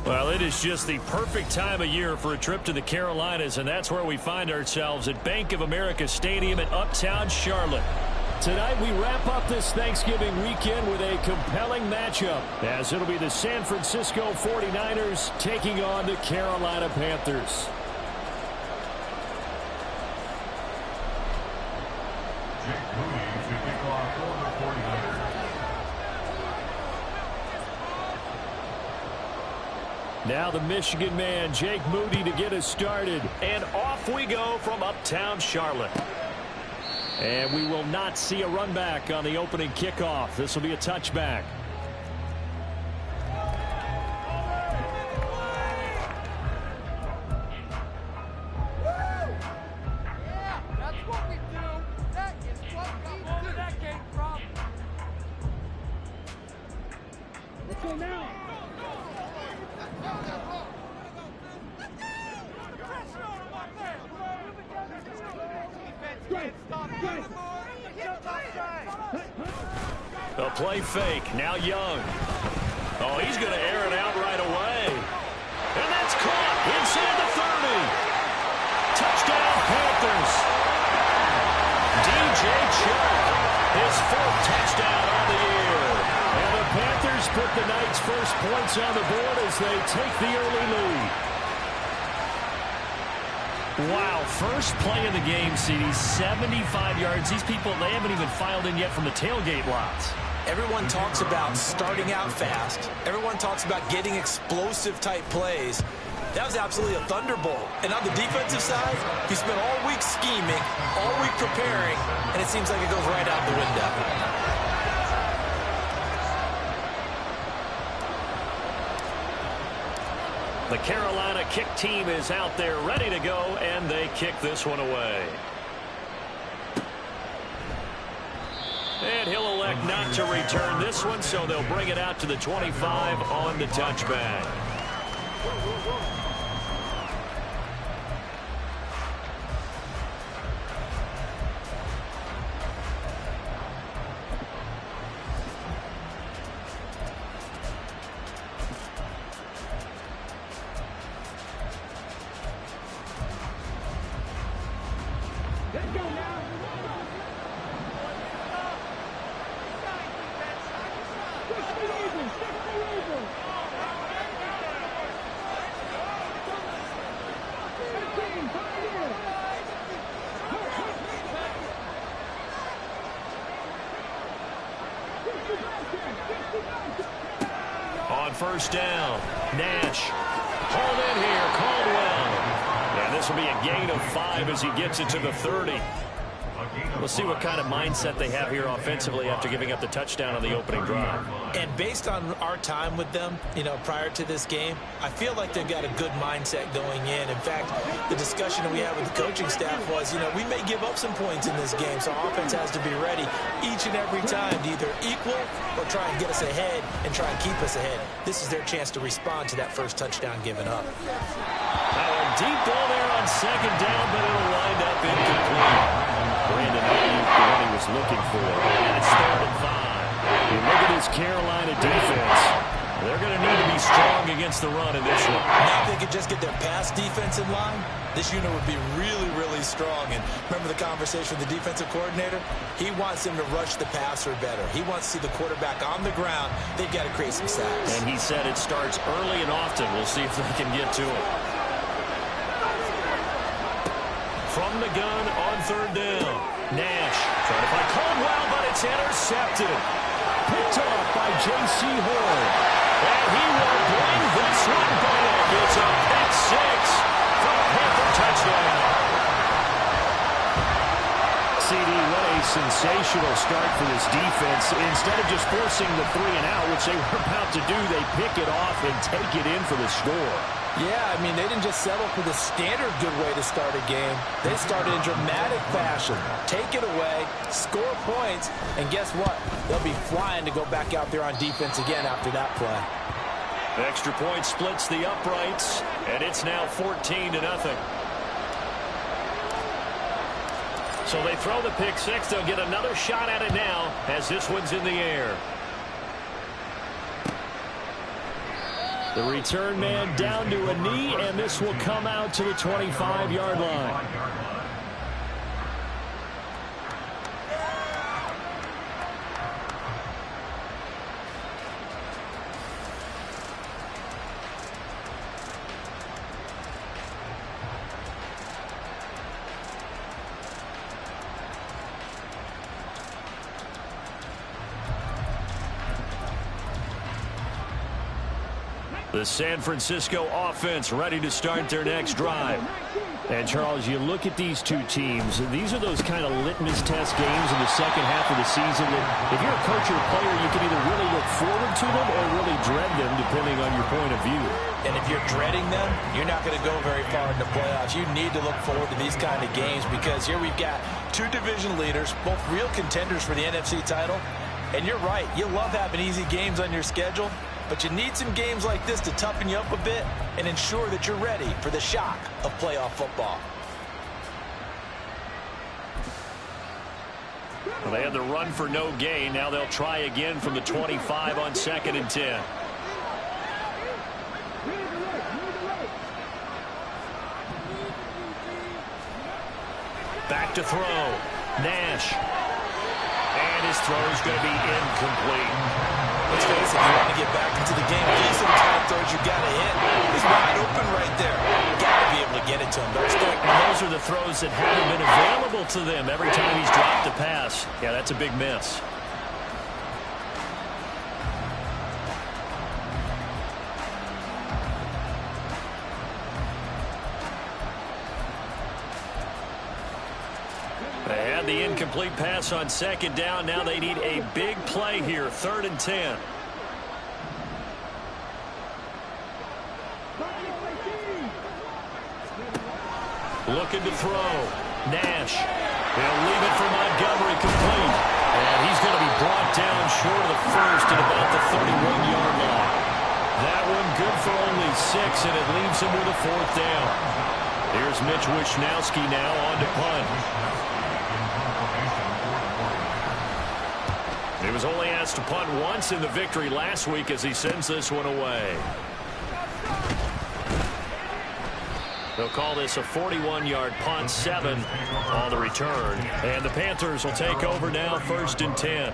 Well, it is just the perfect time of year for a trip to the Carolinas, and that's where we find ourselves at Bank of America Stadium in Uptown Charlotte. Tonight we wrap up this Thanksgiving weekend with a compelling matchup, as it'll be the San Francisco 49ers taking on the Carolina Panthers. Now the Michigan man, Jake Moody, to get us started. And off we go from Uptown Charlotte. And we will not see a run back on the opening kickoff. This will be a touchback. A play fake. Now Young. Oh, he's going to air it out right away. And that's caught inside the 30. Touchdown, Panthers. DJ Chuck, his fourth touchdown on the year. And the Panthers put the night's first points on the board as they take the early lead. Wow, first play of the game, CD, 75 yards. These people, they haven't even filed in yet from the tailgate lots. Everyone talks about starting out fast. Everyone talks about getting explosive-type plays. That was absolutely a thunderbolt. And on the defensive side, he spent all week scheming, all week preparing, and it seems like it goes right out the window. The Carolina kick team is out there ready to go, and they kick this one away. And he'll elect not to return this one, so they'll bring it out to the 25 on the touchback. On first down, Nash hauled in here, Caldwell. And this will be a gain of 5 as he gets it to the 30. We'll see what kind of mindset they have here offensively after giving up the touchdown on the opening drive. And based on our time with them, prior to this game, I feel like they've got a good mindset going in. In fact, the discussion that we had with the coaching staff was, we may give up some points in this game, so our offense has to be ready each and every time to either equal or try and get us ahead and try and keep us ahead. This is their chance to respond to that first touchdown given up. Now a deep ball there on second down, but it'll wind up incomplete. Brandon Ayuk, the one he was looking for. And it's 3rd and 5. And look at this Carolina defense. They're going to need to be strong against the run in this one. Now if they could just get their pass defense in line, this unit would be really, really strong. And remember the conversation with the defensive coordinator? He wants them to rush the passer better. He wants to see the quarterback on the ground. They've got to create some sacks. And he said it starts early and often. We'll see if they can get to it. From the gun on 3rd down. Nash trying to find Caldwell, but it's intercepted. Picked off by J.C. Horn. And he will bring this one back. It's a pick 6 for a Panther touchdown. CD, what a sensational start for this defense. Instead of just forcing the 3 and out, which they were about to do, they pick it off and take it in for the score. Yeah, they didn't just settle for the standard good way to start a game. They started in dramatic fashion. Take it away, score points, and guess what? They'll be flying to go back out there on defense again after that play. Extra point splits the uprights, and it's now 14-0. So they throw the pick 6. They'll get another shot at it now as this one's in the air. The return man down to a knee, and this will come out to the 25-yard line. The San Francisco offense ready to start their next drive. And, Charles, you look at these two teams, these are those kind of litmus test games in the second half of the season that if you're a coach or a player, you can either really look forward to them or really dread them, depending on your point of view. And if you're dreading them, you're not going to go very far in the playoffs. You need to look forward to these kind of games because here we've got two division leaders, both real contenders for the NFC title. And you're right, you love having easy games on your schedule. But you need some games like this to toughen you up a bit and ensure that you're ready for the shock of playoff football. Well, they had the run for no gain. Now they'll try again from the 25 on 2nd and 10. Back to throw. Nash. And his throw is going to be incomplete. Let's face it, you want to get back into the game. These are the kind of throws you got to hit. He's wide open right there. You got to be able to get it to him. And those are the throws that haven't been available to them every time he's dropped a pass. Yeah, that's a big miss. They had the incomplete pass on 2nd down. Now they need a big play here, 3rd and 10. Looking to throw. Nash. They'll leave it for Montgomery complete. And he's going to be brought down short of the first at about the 31-yard line. That one good for only 6, and it leaves him with a 4th down. Here's Mitch Wishnowski now on to punt. He was only asked to punt once in the victory last week as he sends this one away. They'll call this a 41-yard punt, 7 on the return. And the Panthers will take over now, 1st and 10.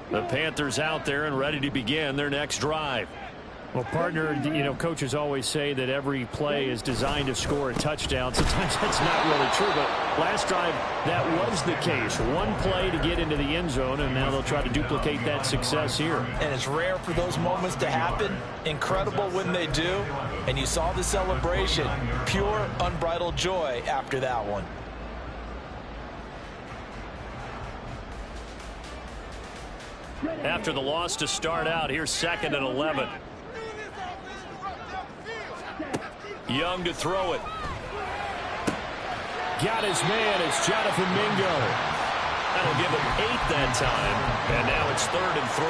The Panthers out there and ready to begin their next drive. Well, partner, you know, coaches always say that every play is designed to score a touchdown. Sometimes that's not really true, but last drive, that was the case. One play to get into the end zone, and now they'll try to duplicate that success here. And it's rare for those moments to happen. Incredible when they do. And you saw the celebration. Pure, unbridled joy after that one. After the loss to start out, here's 2nd and 11. Young to throw it. Got his man. It's Jonathan Mingo. That'll give him 8 that time. And now it's 3rd and 3.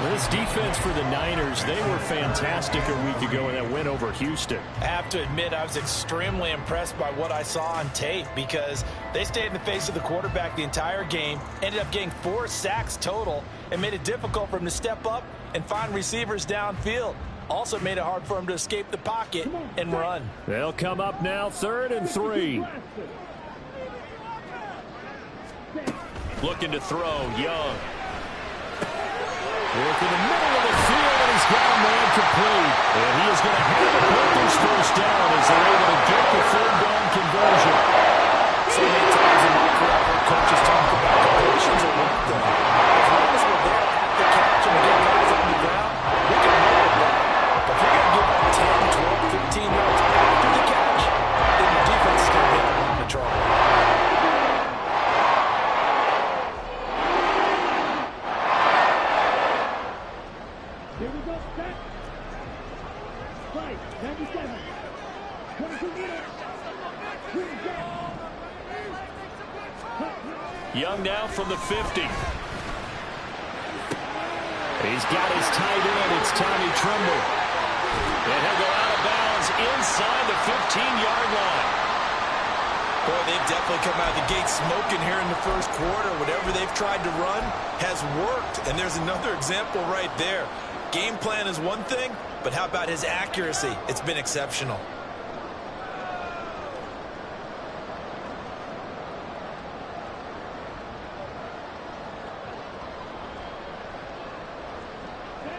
Well, this defense for the Niners, they were fantastic a week ago in that win over Houston. I have to admit, I was extremely impressed by what I saw on tape because they stayed in the face of the quarterback the entire game, ended up getting 4 sacks total, and made it difficult for him to step up and find receivers downfield. Also made it hard for him to escape the pocket and run. They'll come up now, 3rd and 3. Looking to throw, Young. Work in the middle of the field, and he's got a man complete. And he is going to have the Panthers first down as they're able to get the 3rd down conversion. So many times in my career, coaches talk about completions are one thing. As long as we're there at the catch and we get guys on the ground, we can hold that. But if you're going to give up 10, 12, 15 yards after the catch, then your defense is going to be in trouble. Here we go, set. Fight, 97. 22 meters. Young now from the 50. He's got his tight end. It's Tommy Tremble. And he'll go out of bounds inside the 15-yard line. Boy, they've definitely come out of the gate smoking here in the first quarter. Whatever they've tried to run has worked. And there's another example right there. Game plan is one thing, but how about his accuracy? It's been exceptional.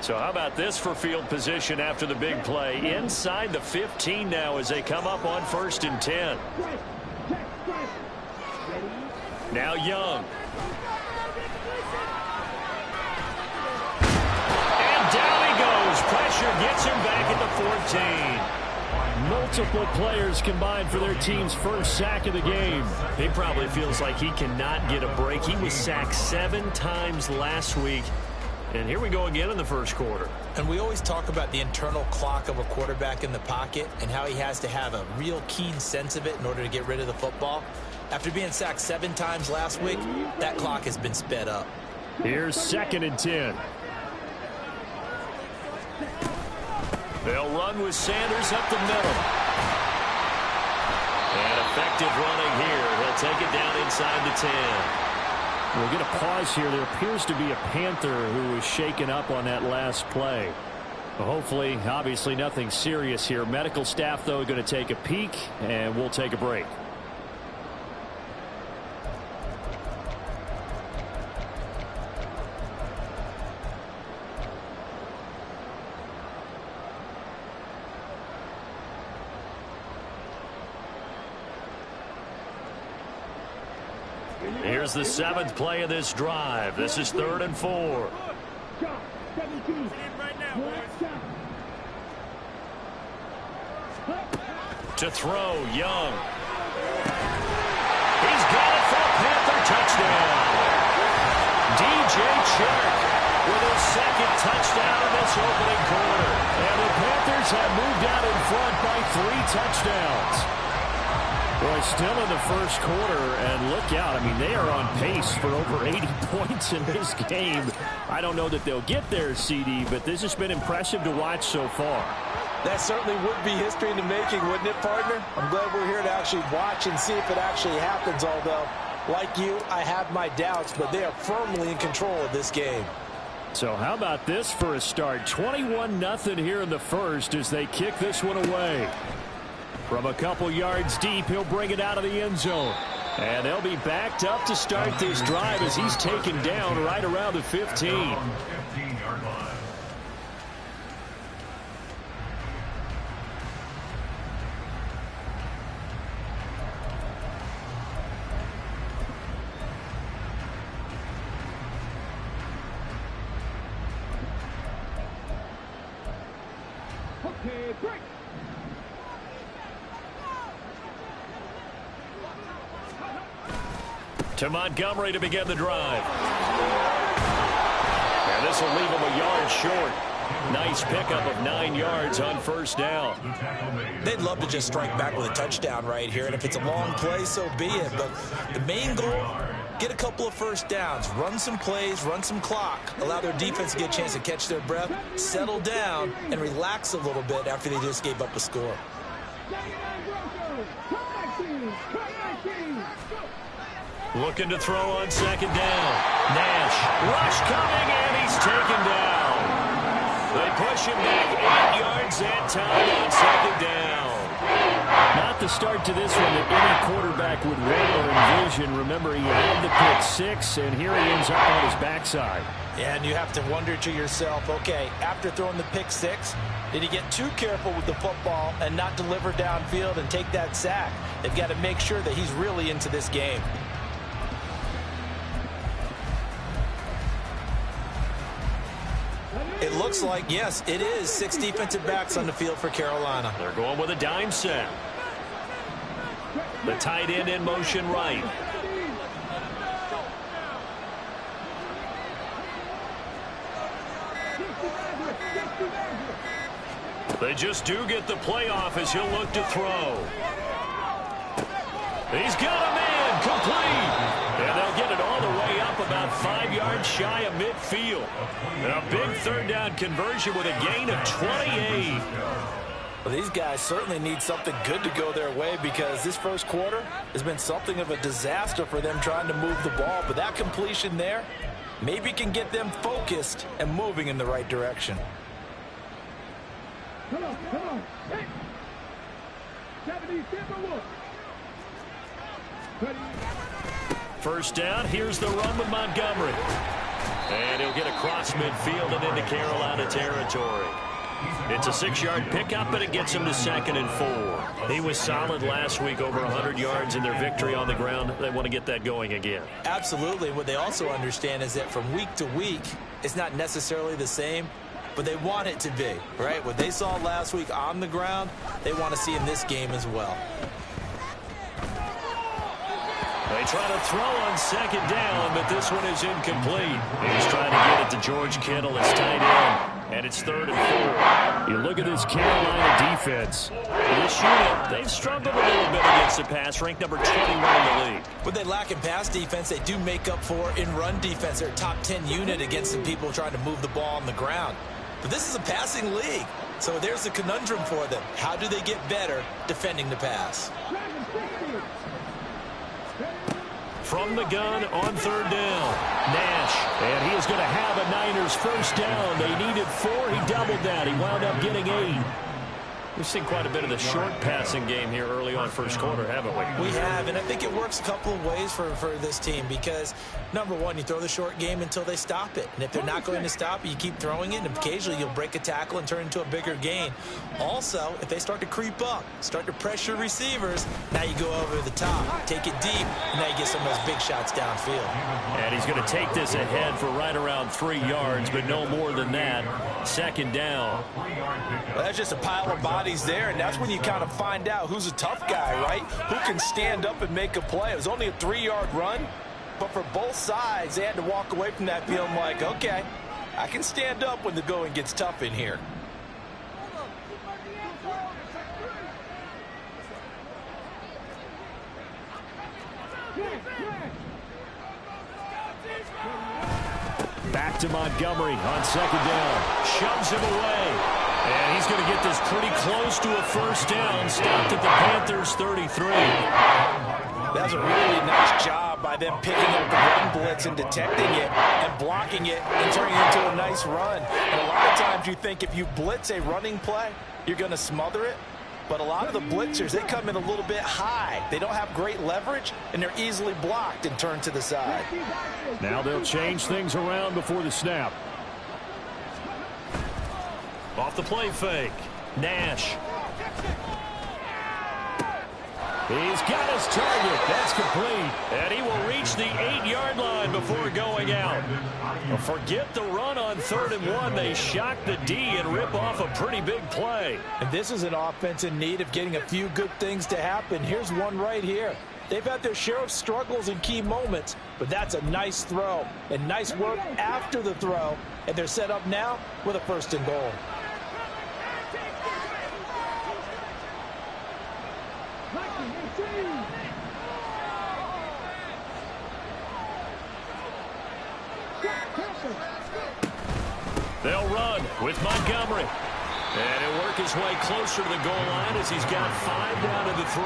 So how about this for field position after the big play? Inside the 15 now as they come up on 1st and 10. Now Young. And down he goes. Pressure gets him back at the 14. Multiple players combined for their team's first sack of the game. He probably feels like he cannot get a break. He was sacked 7 times last week. And here we go again in the first quarter. And we always talk about the internal clock of a quarterback in the pocket and how he has to have a real keen sense of it in order to get rid of the football. After being sacked 7 times last week, that clock has been sped up. Here's 2nd and 10. They'll run with Sanders up the middle. And effective running here. He'll take it down inside the 10. We'll get a pause here. There appears to be a Panther who was shaken up on that last play. Well, hopefully, obviously nothing serious here. Medical staff, though, going to take a peek, and we'll take a break. Here's the 7th play of this drive. This is 3rd and 4. To throw, Young. He's got it for a Panther touchdown. DJ Chark with his 2nd touchdown in this opening quarter. And the Panthers have moved out in front by 3 touchdowns. Boy, still in the first quarter, and look out. I mean, they are on pace for over 80 points in this game. I don't know that they'll get there, CD, but this has been impressive to watch so far. That certainly would be history in the making, wouldn't it, partner? I'm glad we're here to actually watch and see if it actually happens, although, like you, I have my doubts, but they are firmly in control of this game. So how about this for a start? 21-0 here in the first as they kick this one away. From a couple yards deep, he'll bring it out of the end zone. And they'll be backed up to start this drive as he's taken down right around the 15. Okay, break. To Montgomery to begin the drive. And this will leave him a yard short. Nice pickup of 9 yards on 1st down. They'd love to just strike back with a touchdown right here, and if it's a long play, so be it. But the main goal, get a couple of 1st downs, run some plays, run some clock, allow their defense to get a chance to catch their breath, settle down, and relax a little bit after they just gave up a score. Looking to throw on 2nd down. Nash, rush coming, and he's taken down. They push him back 8 yards and time on 2nd down. Not the start to this one that any quarterback would want or envision. Remember, he had the pick 6, and here he ends up on his backside. Yeah, and you have to wonder to yourself, okay, after throwing the pick 6, did he get too careful with the football and not deliver downfield and take that sack? They've got to make sure that he's really into this game. It looks like, yes, it is 6 defensive backs on the field for Carolina. They're going with a dime set. The tight end in motion right. They just do get the playoff as he'll look to throw. He's got a man complete. And they'll get it all the way up about 5 yards shy of midfield. A big 3rd down conversion with a gain of 28. Well, these guys certainly need something good to go their way because this first quarter has been something of a disaster for them trying to move the ball. But that completion there maybe can get them focused and moving in the right direction. Come on. Hey. 70, first down, here's the run with Montgomery. And he'll get across midfield and into Carolina territory. It's a 6-yard pickup, and it gets him to 2nd and 4. He was solid last week, over 100 yards in their victory on the ground. They want to get that going again. Absolutely. What they also understand is that from week to week, it's not necessarily the same, but they want it to be, right? What they saw last week on the ground, they want to see in this game as well. They try to throw on 2nd down, but this one is incomplete. He's trying to get it to George Kittle, his tight end, and it's 3rd and 4. You look at this Carolina defense. This unit, they've struggled a little bit against the pass, ranked number 21 in the league. What they lack in pass defense, they do make up for in run defense. They're a top 10 unit against the people trying to move the ball on the ground. But this is a passing league, so there's a conundrum for them. How do they get better defending the pass? From the gun on 3rd down, Nash, and he is going to have a Niners first down. They needed 4. He doubled that. He wound up getting 8. We've seen quite a bit of the short passing game here early on first quarter, haven't we? We have, and I think it works a couple of ways for this team because, number one, you throw the short game until they stop it. And if they're not going to stop it, you keep throwing it, and occasionally you'll break a tackle and turn into a bigger gain. Also, if they start to creep up, start to pressure receivers, now you go over the top, take it deep, and now you get some of those big shots downfield. And he's going to take this ahead for right around 3 yards, but no more than that. 2nd down. Well, that's just a pile of bodies there, and that's when you kind of find out who's a tough guy, right? Who can stand up and make a play. It was only a 3-yard run, but for both sides, they had to walk away from that feeling like, okay, I can stand up when the going gets tough in here. Back to Montgomery on 2nd down. Shoves him away. And he's going to get this pretty close to a first down. Stopped at the Panthers' 33. That's a really nice job by them picking up the run blitz and detecting it and blocking it and turning it into a nice run. And a lot of times you think if you blitz a running play, you're going to smother it. But a lot of the blitzers, they come in a little bit high. They don't have great leverage, and they're easily blocked and turned to the side. Now they'll change things around before the snap. Off the play fake. Nash. He's got his target. That's complete. And he will reach the 8-yard line before going out. Well, forget the run on 3rd and 1. They shock the D and rip off a pretty big play. And this is an offense in need of getting a few good things to happen. Here's one right here. They've had their share of struggles in key moments, but that's a nice throw and nice work after the throw. And they're set up now with a 1st and goal. They'll run with Montgomery. And he'll work his way closer to the goal line as he's got 5 down to the 3.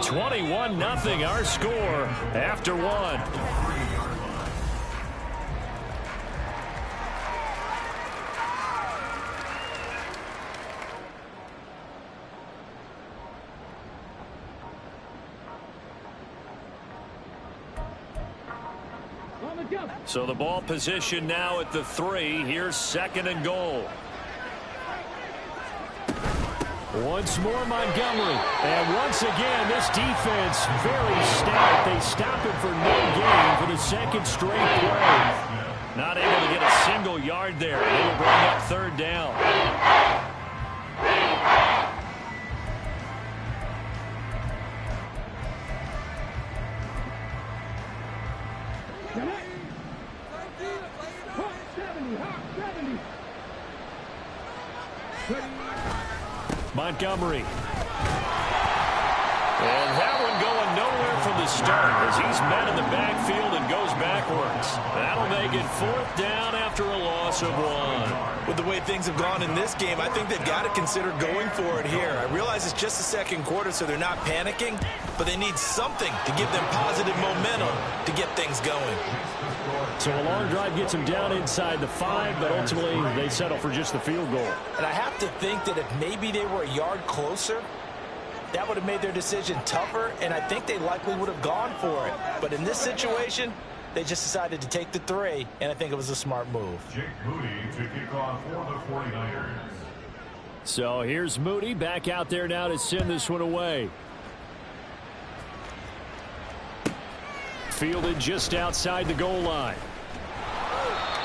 21-0 our score after 1. So the ball position now at the 3. Here's 2nd and goal. Once more Montgomery. And once again, this defense very stout. They stop him for no gain for the 2nd straight play. Not able to get a single yard there. They will bring up 3rd down. Montgomery. And that one going nowhere from the to start as he's met in the backfield and goes backwards. That'll make it 4th down after a loss of 1. With the way things have gone in this game, I think they've got to consider going for it here. I realize it's just the second quarter, so they're not panicking, but they need something to give them positive momentum to get things going. So a long drive gets them down inside the 5, but ultimately they settle for just the field goal. And I have to think that if maybe they were a yard closer, that would have made their decision tougher, and I think they likely would have gone for it. But in this situation, they just decided to take the 3, and I think it was a smart move. Jake Moody to kick off for the 49ers. So here's Moody back out there now to send this one away. Fielded just outside the goal line.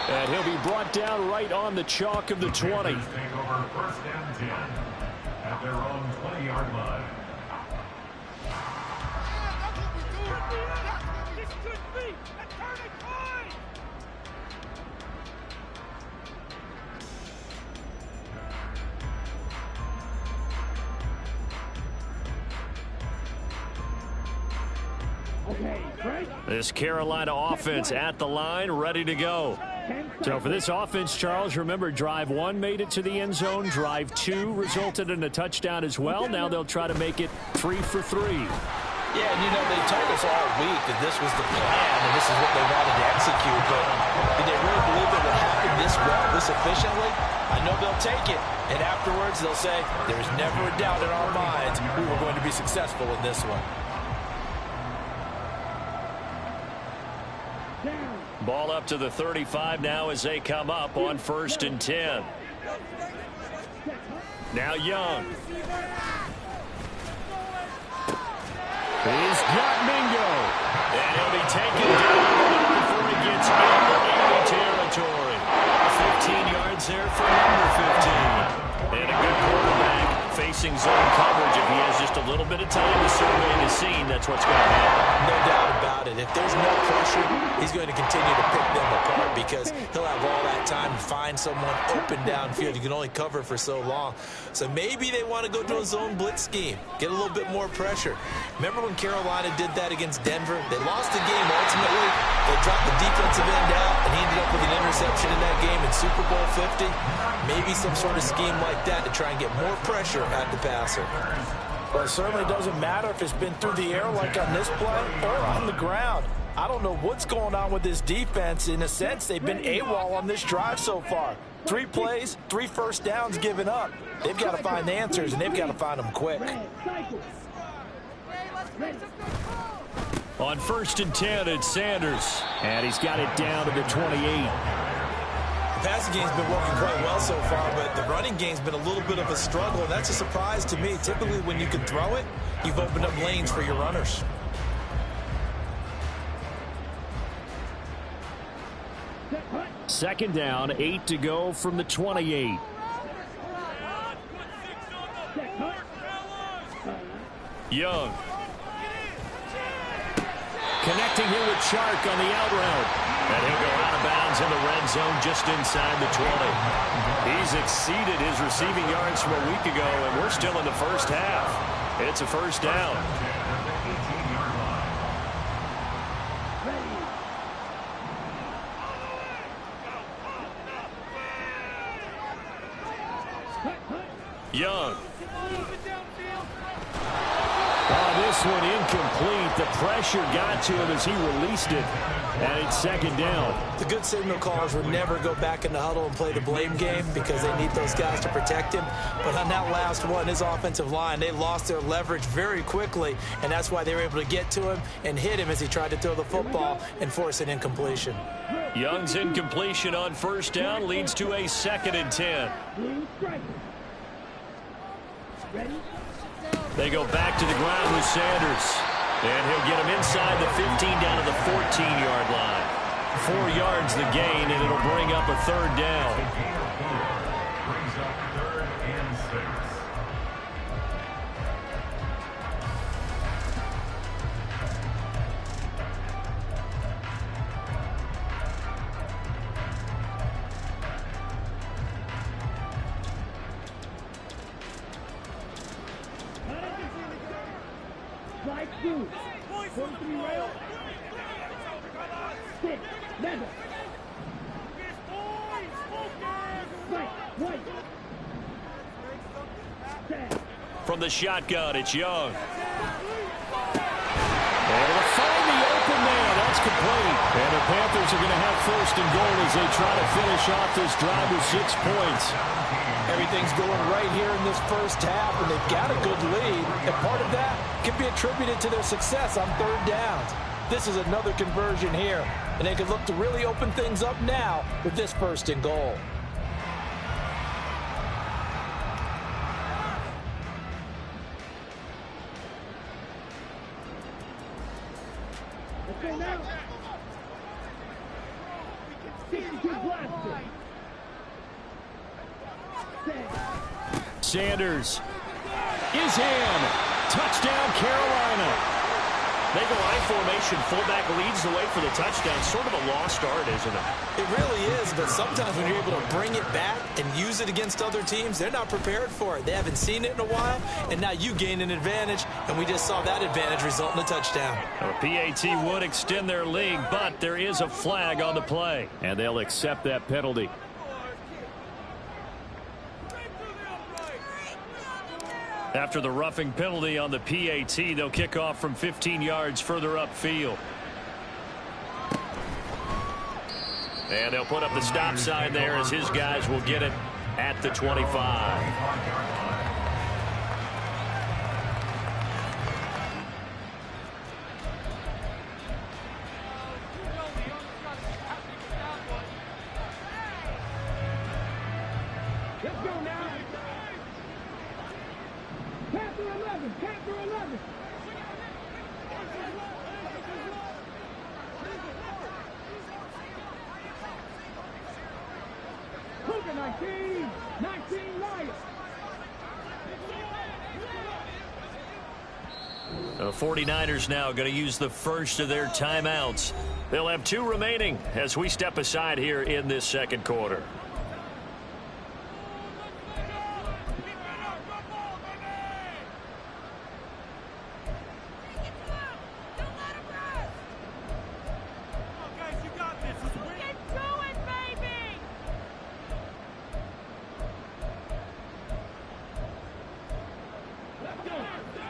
And he'll be brought down right on the chalk of the 20. Take over 1st and 10 at their own 20-yard line. This Carolina offense at the line, ready to go. So for this offense, Charles, remember, drive 1 made it to the end zone. Drive 2 resulted in a touchdown as well. Now they'll try to make it 3 for 3. Yeah, and you know, they told us all week that this was the plan and this is what they wanted to execute, but did they really believe it would happen this well, this efficiently? I know they'll take it, and afterwards they'll say, there's never a doubt in our minds we were going to be successful in this one. Ball up to the 35 now as they come up on 1st and 10. Now Young. He's got Mingo. And he'll be taken down before he gets into enemy territory. 15 yards there for number 15. And a good quarterback facing zone coverage. If he has just a little bit of time to survey the scene, that's what's going to happen. No doubt about it. If there's no pressure, he's going to continue to pick them apart because he'll have all that time to find someone open downfield. You can only cover for so long. So maybe they want to go to a zone blitz scheme, get a little bit more pressure. Remember when Carolina did that against Denver? They lost the game ultimately. They dropped the defensive end out, and he ended up with an interception in that game in Super Bowl 50. Maybe some sort of scheme like that to try and get more pressure at the passer. Well, it certainly doesn't matter if it's been through the air like on this play or on the ground. I don't know what's going on with this defense. In a sense, they've been AWOL on this drive so far. 3 plays, 3 first downs given up. They've got to find the answers, and they've got to find them quick. On 1st and 10, it's Sanders. And he's got it down to the 28. The passing game's been working quite well so far, but the running game's been a little bit of a struggle, and that's a surprise to me. Typically, when you can throw it, you've opened up lanes for your runners. Second down, 8 to go from the 28. Young. Connecting here with Chark on the out route. And he'll go out of bounds in the red zone just inside the 20. He's exceeded his receiving yards from a week ago, and we're still in the first half. It's a first down. Young. This one incomplete. The pressure got to him as he released it. And it's second down. The good signal callers would never go back in the huddle and play the blame game because they need those guys to protect him. But on that last one, his offensive line, they lost their leverage very quickly, and that's why they were able to get to him and hit him as he tried to throw the football and force an incompletion. Young's incompletion on first down leads to a 2nd and 10. They go back to the ground with Sanders. And he'll get him inside the 15 down to the 14-yard line. 4 yards the gain, and it'll bring up a 3rd down. Brings up 3rd and 6. 43 red. 6, leather. Right, white. 10. From the shotgun, it's Young. Able to find the open man. That's complete. And the Panthers are going to have first and goal as they try to finish off this drive with 6 points. Everything's going right here in this first half, and they've got a good lead. And part of that can be attributed to their success on third downs. This is another conversion here, and they can look to really open things up now with this first and goal. Let's go now. 62 blaster. 10. Sanders is in. Touchdown, Carolina. They go I formation. Fullback leads the way for the touchdown. Sort of a lost art, isn't it? It really is, but sometimes when you're able to bring it back and use it against other teams, they're not prepared for it. They haven't seen it in a while, and now you gain an advantage, and we just saw that advantage result in a touchdown. A PAT would extend their lead, but there is a flag on the play, and they'll accept that penalty. After the roughing penalty on the PAT, they'll kick off from 15 yards further upfield. And they'll put up the stop sign there as his guys will get it at the 25. Let's go now. Panther 11, Panther 11. Cougar 19, 19 Lions. The 49ers now going to use the first of their timeouts. They'll have 2 remaining as we step aside here in this second quarter.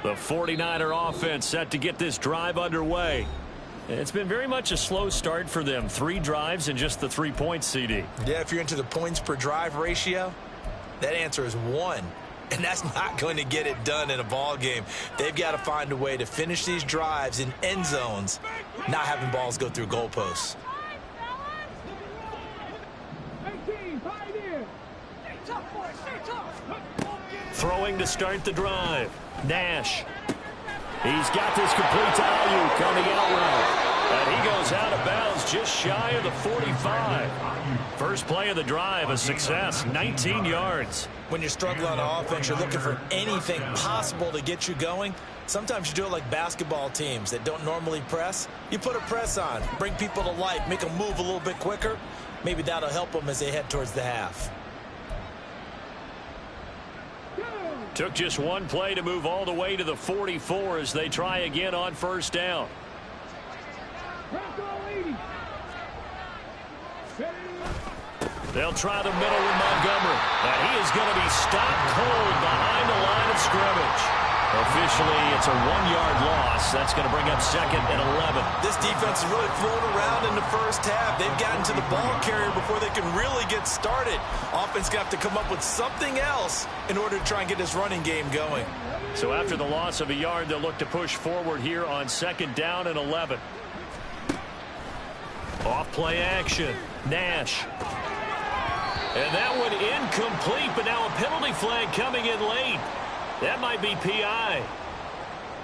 The 49er offense set to get this drive underway. It's been very much a slow start for them. 3 drives and just the 3 points, CD. Yeah, if you're into the points per drive ratio, that answer is 1. And that's not going to get it done in a ball game. They've got to find a way to finish these drives in end zones, not having balls go through goalposts. 18, Pioneer. Throwing to start the drive. Nash. He's got this complete to Ayuk on the out route. And he goes out of bounds just shy of the 45. First play of the drive, a success, 19 yards. When you're struggling on offense, you're looking for anything possible to get you going. Sometimes you do it like basketball teams that don't normally press. You put a press on, bring people to life, make them move a little bit quicker. Maybe that'll help them as they head towards the half. Took just 1 play to move all the way to the 44 as they try again on first down. They'll try the middle with Montgomery. And he is going to be stopped cold behind the line of scrimmage. Officially, it's a 1-yard loss. That's going to bring up 2nd and 11. This defense is really thrown around in the first half. They've gotten to the ball carrier before they can really get started. Offense got to come up with something else in order to try and get this running game going. So after the loss of a yard, they'll look to push forward here on 2nd down and 11. Off play action. Nash. And that one incomplete, but now a penalty flag coming in late. That might be PI.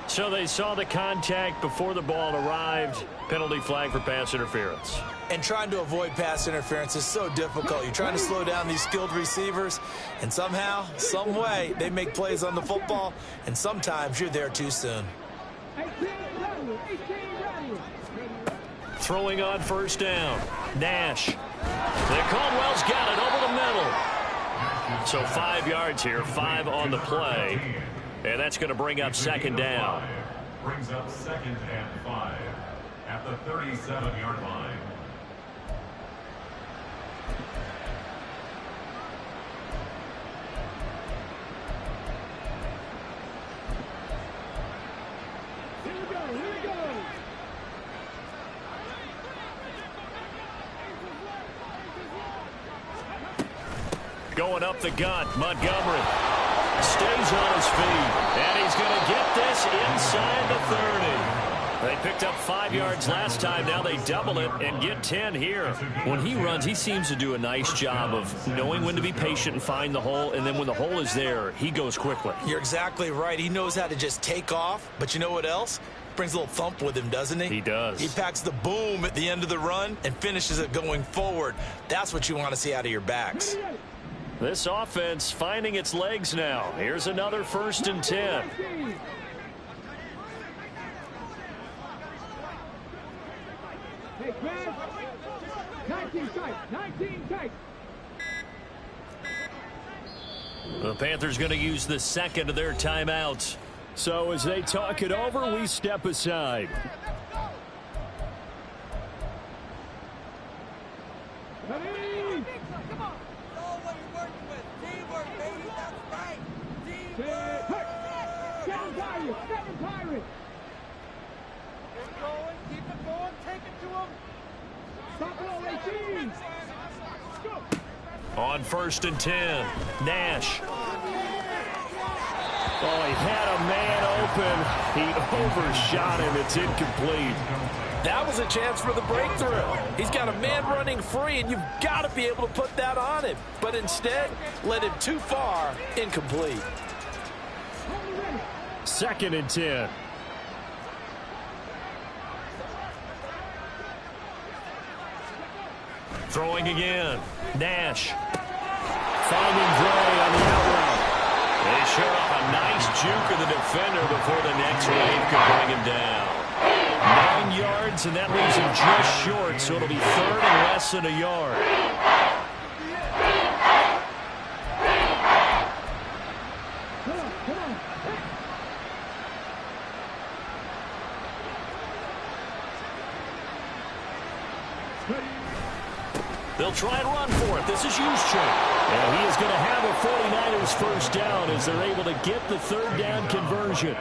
So they saw the contact before the ball arrived. Penalty flag for pass interference. And trying to avoid pass interference is so difficult. You're trying to slow down these skilled receivers, and somehow, some way, they make plays on the football, and sometimes you're there too soon. Throwing on first down. Nash. Caldwell's got it over the middle. So 5 yards here, 5 on the play. And that's going to bring up 2nd down. brings up 2nd and 5 at the 37-yard line. Going up the gut, Montgomery stays on his feet, and he's going to get this inside the 30. They picked up 5 yards last time. Now they double it and get 10 here. When he runs, he seems to do a nice job of knowing when to be patient and find the hole, and then when the hole is there, he goes quickly. You're exactly right. He knows how to just take off, but you know what else? Brings a little thump with him, doesn't he? He does. He packs the boom at the end of the run and finishes it going forward. That's what you want to see out of your backs. This offense finding its legs now. Here's another 1st and 10. Hey, man. 19 tight. 19 tight. The Panthers going to use the second of their timeouts. So as they talk it over, we step aside. Ready? Come on. It's all what you're working with. Teamwork, baby. That's right. Teamwork. Seven Pirates. Seven Pirates. Keep going. Keep it going. Take it to him. Stop it all, 18. Go. On 1st and 10, Nash. Oh, he had a man open. He overshot him. It's incomplete. That was a chance for the breakthrough. He's got a man running free, and you've got to be able to put that on him. But instead, led him too far, incomplete. 2nd and 10. Throwing again. Nash. Finding Gray on the out route. They show up a nice juke of the defender before the next wave could bring him down. 9 yards, and that leaves him just short, so it'll be 3rd and less than a yard. They'll try and run for it. This is Juszczyk. And he is going to have a 49ers first down as they're able to get the 3rd down conversion.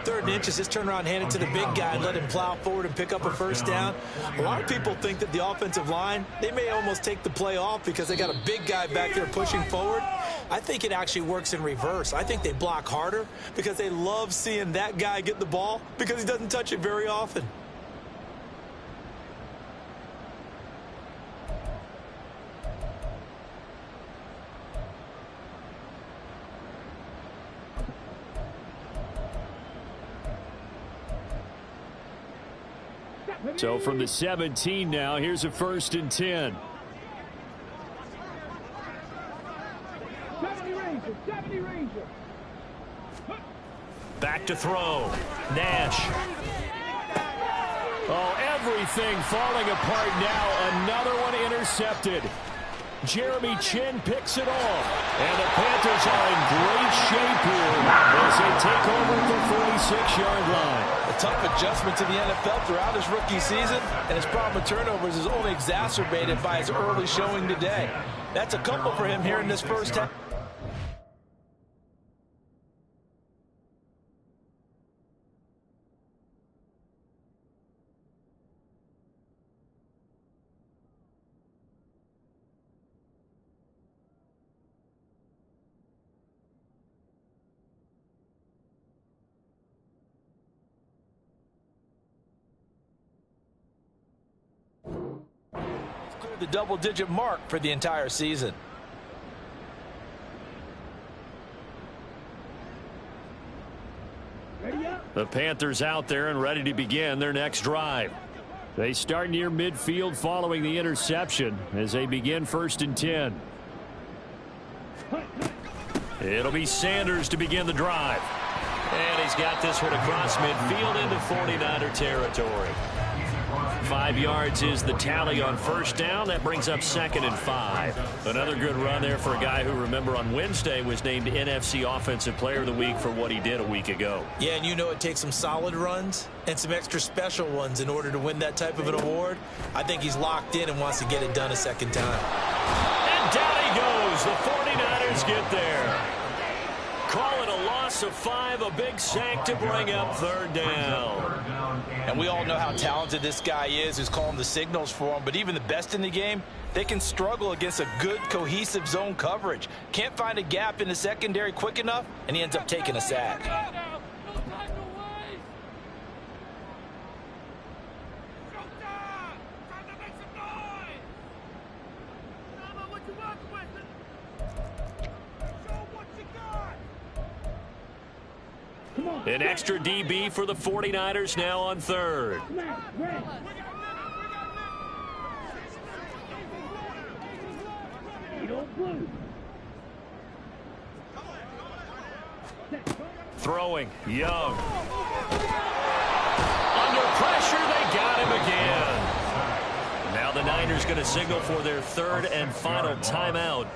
3rd and inches, just turn around, hand it to the big guy, and let him plow forward and pick up a 1st down. A lot of people think that the offensive line, they may almost take the play off because they got a big guy back there pushing forward. I think it actually works in reverse. I think they block harder because they love seeing that guy get the ball because he doesn't touch it very often. So from the 17 now, here's a 1st and 10. 70 Rangers. Back to throw. Nash. Oh, everything falling apart now. Another one intercepted. Jeremy Chin picks it off. And the Panthers are in great shape here as they take over at the 46-yard line. A tough adjustment to the NFL throughout his rookie season, and his problem with turnovers is only exacerbated by his early showing today. That's a couple for him here in this first half. The double-digit mark for the entire season. The Panthers out there and ready to begin their next drive. They start near midfield following the interception as they begin 1st and 10. It'll be Sanders to begin the drive. And he's got this one across midfield into 49er territory. 5 yards is the tally on first down. That brings up 2nd and 5. Another good run there for a guy who, remember, on Wednesday was named NFC Offensive Player of the Week for what he did a week ago. Yeah, and you know it takes some solid runs and some extra special ones in order to win that type of an award. I think he's locked in and wants to get it done a second time. And down he goes. The 49ers get there. Call it a loss of 5, a big sack to bring up 3rd down. And we all know how talented this guy is who's calling the signals for him, but even the best in the game, they can struggle against a good, cohesive zone coverage. Can't find a gap in the secondary quick enough, and he ends up taking a sack. An extra DB for the 49ers now on 3rd. Throwing, Young. Under pressure, they got him again. Now the Niners going to signal for their 3rd and final timeout,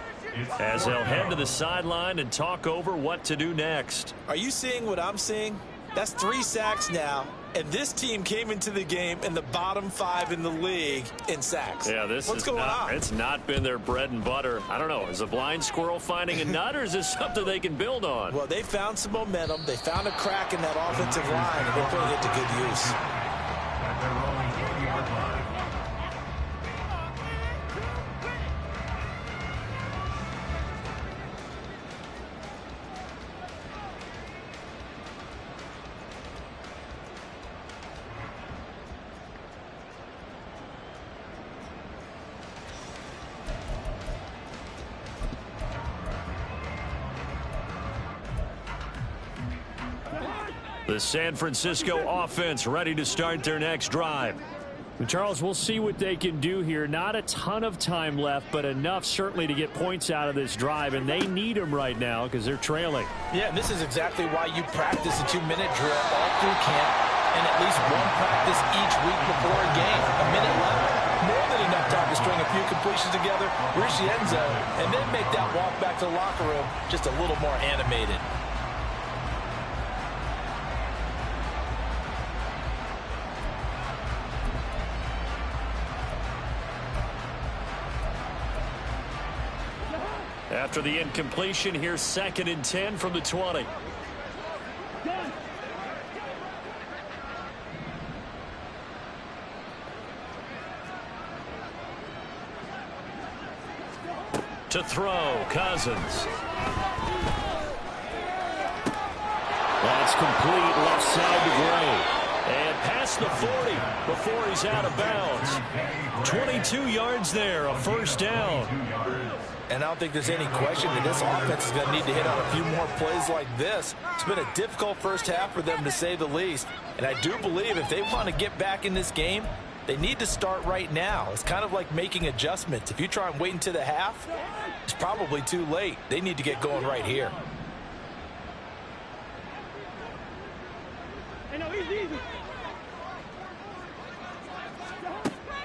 as they'll head to the sideline and talk over what to do next. Are you seeing what I'm seeing? That's 3 sacks now, and this team came into the game in the bottom 5 in the league in sacks. Yeah, what's going on? It's not been their bread and butter. I don't know. Is a blind squirrel finding a nut, or is this something they can build on? Well, they found some momentum. They found a crack in that offensive line, and they're putting it to good use. At their own 20-yard line. The San Francisco offense ready to start their next drive. And Charles, we'll see what they can do here. Not a ton of time left, but enough certainly to get points out of this drive, and they need them right now because they're trailing. Yeah, and this is exactly why you practice a 2-minute drill all through camp and at least one practice each week before a game. A minute left, more than enough time to string a few completions together, reach the end zone, and then make that walk back to the locker room just a little more animated. After the incompletion, here's 2nd and 10 from the 20. To throw, Cousins. That's complete left side to Gray. And past the 40 before he's out of bounds. 22 yards there, a 1st down. And I don't think there's any question that this offense is going to need to hit on a few more plays like this. It's been a difficult first half for them, to say the least. And I do believe if they want to get back in this game, they need to start right now. It's kind of like making adjustments. If you try and wait until the half, it's probably too late. They need to get going right here.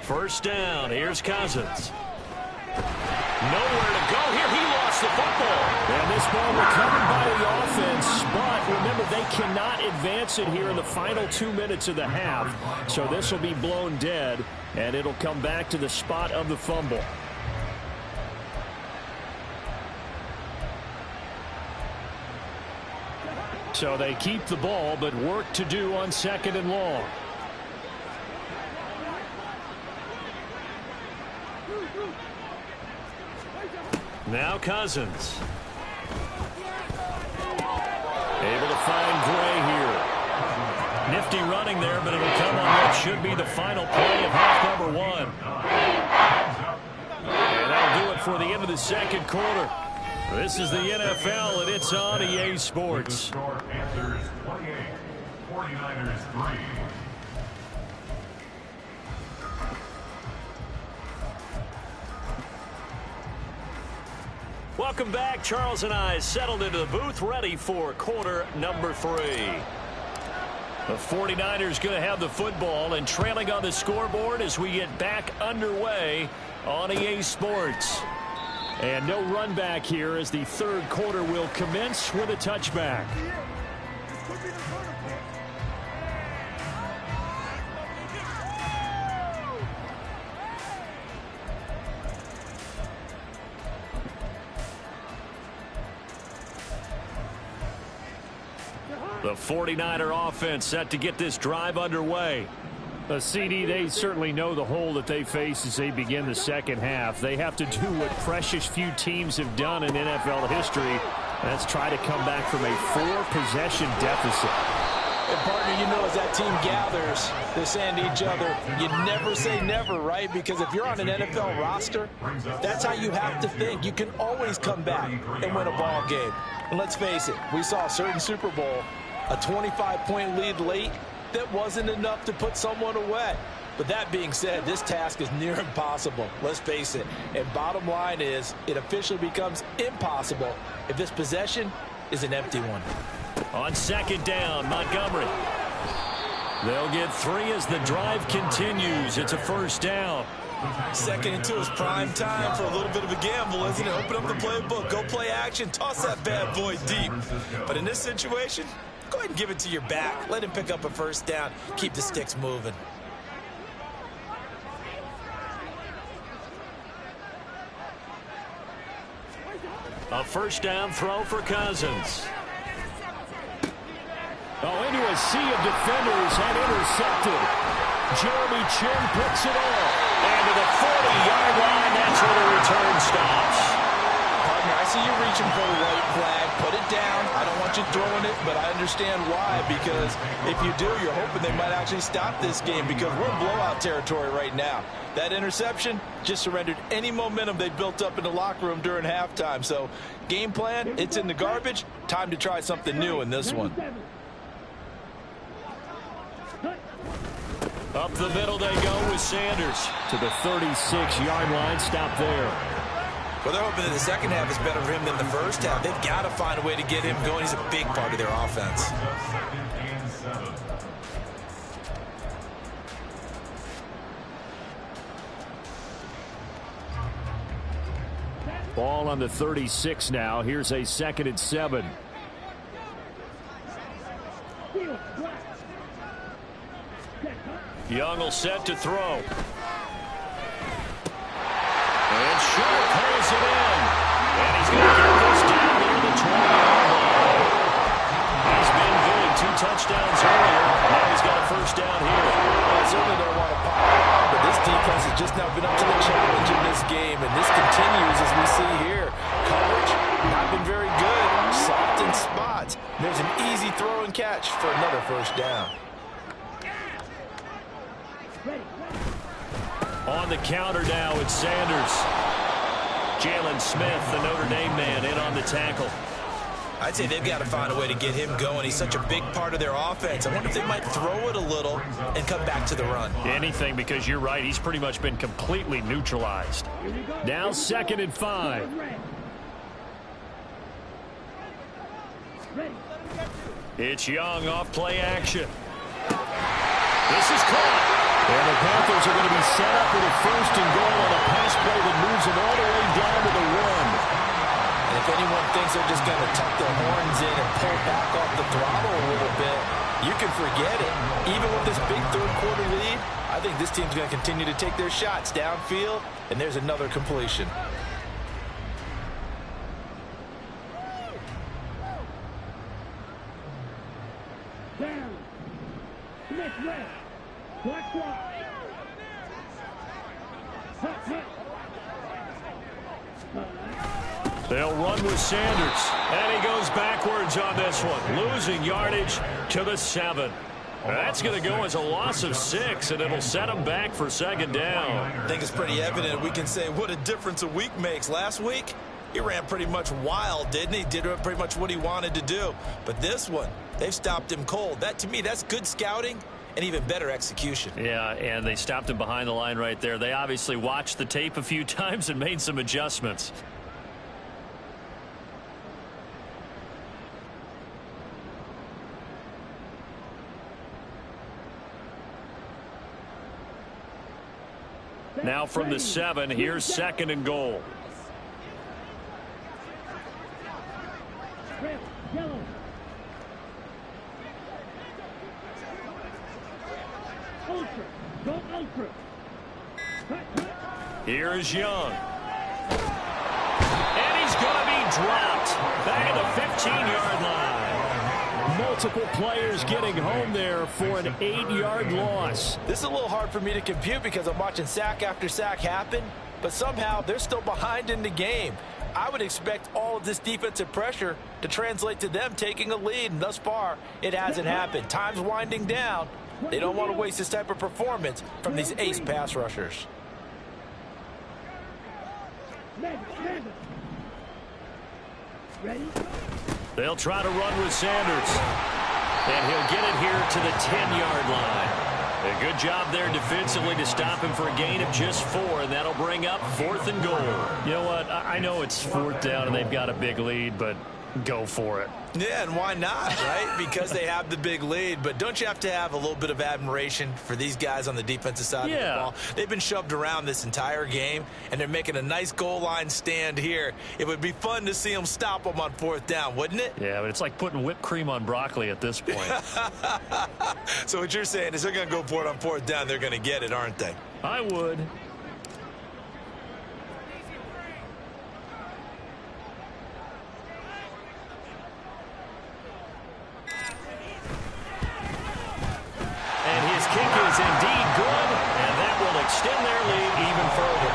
First down. Here's Cousins. Nowhere to go here. He lost the football. And this ball recovered by the offense, but remember, they cannot advance it here in the final 2 minutes of the half. So this will be blown dead, and it'll come back to the spot of the fumble. So they keep the ball, but work to do on 2nd and long. Now Cousins. Able to find Gray here. Nifty running there, but it'll come on what should be the final play of half number 1. And that'll do it for the end of the 2nd quarter. This is the NFL, and it's on EA Sports. Panthers 28, 49ers 3. Welcome back. Charles and I settled into the booth, ready for quarter number 3. The 49ers going to have the football and trailing on the scoreboard as we get back underway on EA Sports. And no run back here as the third quarter will commence with a touchback. The 49er offense set to get this drive underway. The CD, they certainly know the hole that they face as they begin the second half. They have to do what precious few teams have done in NFL history. That's try to come back from a 4-possession deficit. And partner, you know, as that team gathers, they're saying to each other, you never say never, right? Because if you're on an NFL roster, that's how you have to think. You can always come back and win a ball game. And let's face it, we saw a certain Super Bowl, a 25-point lead late, that wasn't enough to put someone away. But that being said, this task is near impossible. Let's face it. And bottom line is, it officially becomes impossible if this possession is an empty one. On second down, Montgomery. They'll get 3 as the drive continues. It's a first down. Second and 2 is prime time for a little bit of a gamble, isn't it? Open up the playbook, go play action, toss that bad boy deep. But in this situation, go ahead and give it to your back. Let him pick up a first down. Keep the sticks moving. A first down throw for Cousins. Oh, into a sea of defenders and intercepted. Jeremy Chin puts it on. And to the 40-yard line, that's where the return stops. Partner, I see you reaching for the white flag. Put it down. I don't want you throwing it, but I understand why. Because if you do, you're hoping they might actually stop this game because we're in blowout territory right now. That interception just surrendered any momentum they built up in the locker room during halftime. So, game plan, it's in the garbage. Time to try something new in this one. Up the middle they go with Sanders. To the 36-yard line, stop there. Well, they're hoping that the second half is better for him than the first half. They've got to find a way to get him going. He's a big part of their offense. Ball on the 36 now. Here's a 2nd and 7. Young will set to throw. And Sharp pulls it in. And he's going to get this down near the 20-yard line. He's been good. 2 touchdowns earlier. Now he's got a first down here. I certainly don't want to pop on, but this defense has just not been up to the challenge in this game. And this continues as we see here. Coverage, not been very good. Soft in spots. There's an easy throw and catch for another first down. On the counter now, it's Sanders. Jalen Smith, the Notre Dame man, in on the tackle. I'd say they've got to find a way to get him going. He's such a big part of their offense. I wonder if they might throw it a little and come back to the run. Anything, because you're right. He's pretty much been completely neutralized. Now 2nd and 5. It's Young off play action. This is caught. And the Panthers are going to be set up with a 1st and goal on a pass play that moves them all the way down to the 1. And if anyone thinks they're just going to tuck their horns in and pull back off the throttle a little bit, you can forget it. Even with this big third quarter lead, I think this team's going to continue to take their shots downfield, and there's another completion. Down. Smith left. Black wide. They'll run with Sanders. And he goes backwards on this one. Losing yardage to the 7. That's going to go as a loss of 6, and it'll set him back for 2nd down. I think it's pretty evident. We can say what a difference a week makes. Last week, he ran pretty much wild, didn't he? Did pretty much what he wanted to do. But this one, they've stopped him cold. That, to me, that's good scouting and even better execution. Yeah, and they stopped him behind the line right there. They obviously watched the tape a few times and made some adjustments. Now from the 7, here's 2nd and goal. Red, yellow. Ultra. Go ultra. Here's Young. And he's going to be dropped back at the 15-yard line. Multiple players getting home there for an 8-yard loss. This is a little hard for me to compute because I'm watching sack after sack happen, but somehow they're still behind in the game. I would expect all of this defensive pressure to translate to them taking a lead, and thus far, it hasn't happened. Time's winding down. They don't want to waste this type of performance from these ace pass rushers. Ready? They'll try to run with Sanders. And he'll get it here to the 10-yard line. A good job there defensively to stop him for a gain of just 4, and that'll bring up 4th and goal. You know what? I know it's 4th down and they've got a big lead, but go for it. Yeah, and why not, right? Because they have the big lead. But don't you have to have a little bit of admiration for these guys on the defensive side of the ball? They've been shoved around this entire game, and they're making a nice goal line stand here. It would be fun to see them stop them on 4th down, wouldn't it? Yeah, but it's like putting whipped cream on broccoli at this point. So what you're saying is they're going to go for it on 4th down. They're going to get it, aren't they? I would. Kick is indeed good, and that will extend their lead even further.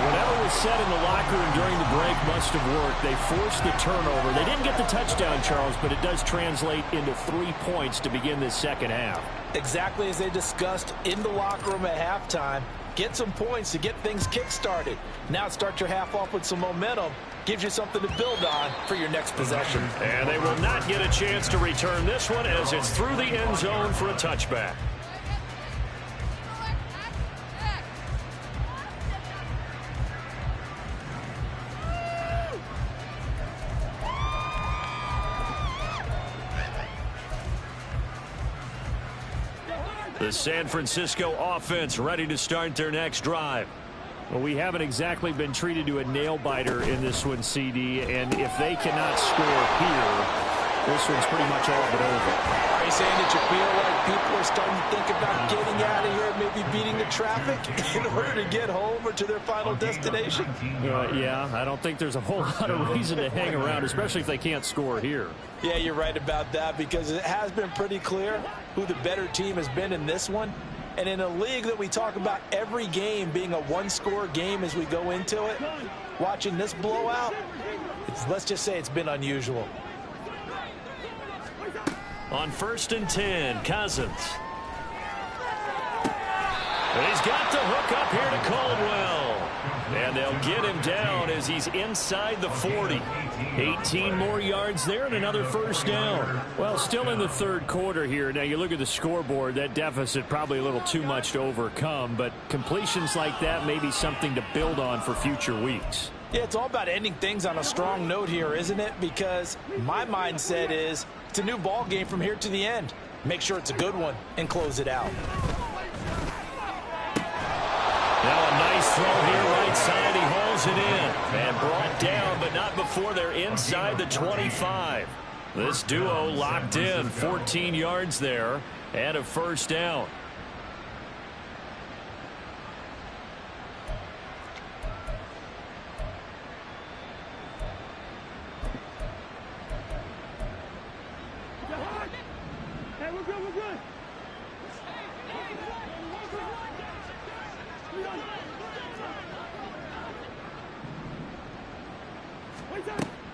Whatever was said in the locker room during the break must have worked. They forced the turnover. They didn't get the touchdown, Charles, but it does translate into 3 points to begin this second half. Exactly as they discussed in the locker room at halftime. Get some points to get things kick-started. Now start your half off with some momentum. Gives you something to build on for your next possession. And they will not get a chance to return this one as it's through the end zone for a touchback. The San Francisco offense ready to start their next drive. Well, we haven't exactly been treated to a nail-biter in this one, CD, and if they cannot score here, this one's pretty much all but over. Are you saying that you feel like people are starting to think about getting out of here, maybe beating the traffic in order to get home or to their final destination? Yeah, I don't think there's a whole lot of reason to hang around, especially if they can't score here. Yeah, you're right about that because it has been pretty clear who the better team has been in this one. And in a league that we talk about every game being a one-score game as we go into it, watching this blowout, let's just say it's been unusual. On 1st and 10, Cousins. And he's got the hook up here to Caldwell. And they'll get him down as he's inside the 40. 18 more yards there and another 1st down. Well, still in the 3rd quarter here. Now, you look at the scoreboard, that deficit probably a little too much to overcome, but completions like that may be something to build on for future weeks. Yeah, it's all about ending things on a strong note here, isn't it? Because my mindset is it's a new ball game from here to the end. Make sure it's a good one and close it out. Now a nice throw here right side. He hauls it in and brought down, but not before they're inside the 25. This duo locked in, 14 yards there and a 1st down. Hey, we're good, we're good.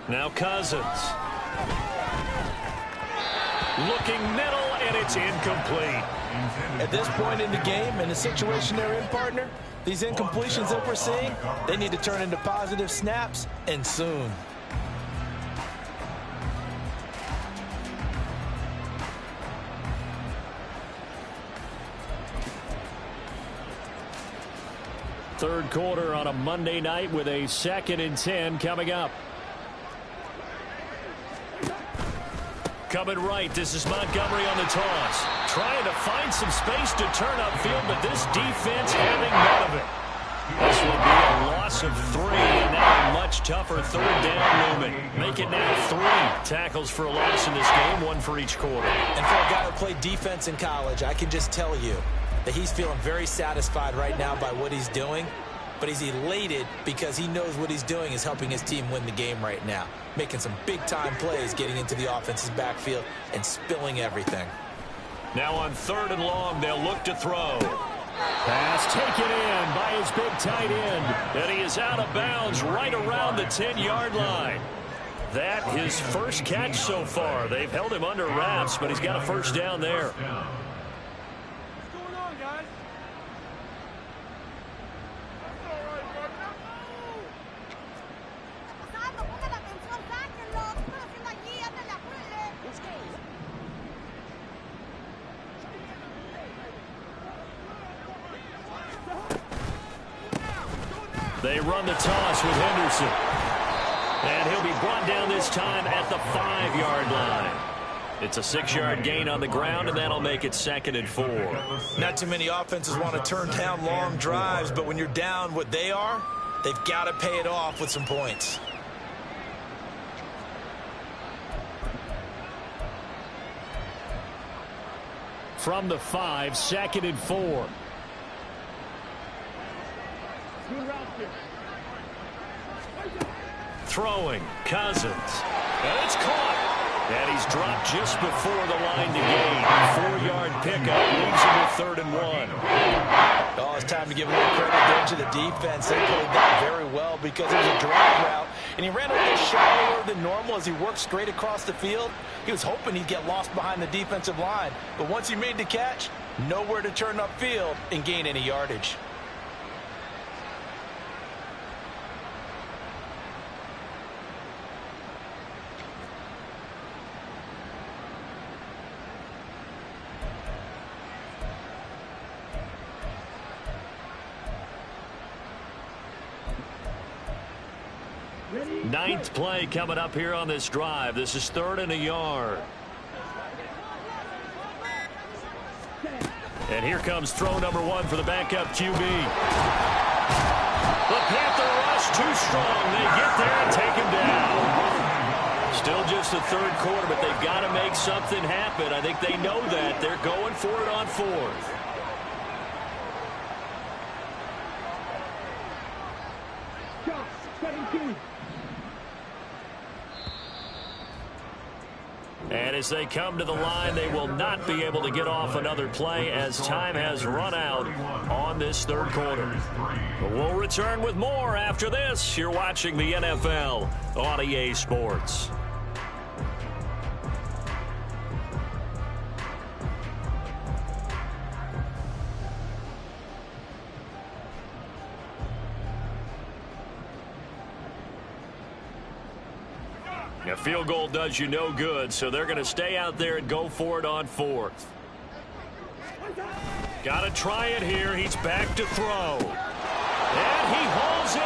Now Cousins. Looking middle, and it's incomplete. At this point in the game, in the situation they're in, partner, these incompletions that we're seeing, they need to turn into positive snaps, and soon. Third quarter on a Monday night with a 2nd and 10 coming up. coming right. This is Montgomery on the toss. Trying to find some space to turn upfield, but this defense having none of it. This will be a loss of 3, and now a much tougher third down looming. Make it now 3 tackles for a loss in this game, 1 for each quarter. And for a guy who played defense in college, I can just tell you that he's feeling very satisfied right now by what he's doing. But he's elated because he knows what he's doing is helping his team win the game right now. Making some big-time plays, getting into the offense's backfield and spilling everything. Now on 3rd and long, they'll look to throw. Pass taken in by his big tight end. And he is out of bounds right around the 10-yard line. That his first catch so far. They've held him under wraps, but he's got a first down there. What's going on, guys? They run the toss with Henderson. And he'll be brought down this time at the 5-yard line. It's a 6-yard gain on the ground, and that'll make it 2nd and 4. Not too many offenses want to turn down long drives, but when you're down what they are, they've got to pay it off with some points. From the 5, 2nd and 4. Throwing, Cousins. And it's caught. And he's dropped just before the line to gain. 4-yard pickup leaves him with 3rd and 1. Oh, it's time to give a little credit there to the defense. They played that very well because it was a drag route, and he ran a little shallower than normal as he worked straight across the field. He was hoping he'd get lost behind the defensive line, but once he made the catch, nowhere to turn upfield and gain any yardage. Ninth play coming up here on this drive. This is 3rd and a yard. And here comes throw number 1 for the backup QB. The Panther rush too strong. They get there and take him down. Still just the 3rd quarter, but they've got to make something happen. I think they know that. They're going for it on 4th. Shot, 17. And as they come to the line, they will not be able to get off another play as time has run out on this 3rd quarter. But we'll return with more after this. You're watching the NFL on EA Sports. A field goal does you no good, so they're going to stay out there and go for it on 4th. Got to try it here. He's back to throw. And he hauls it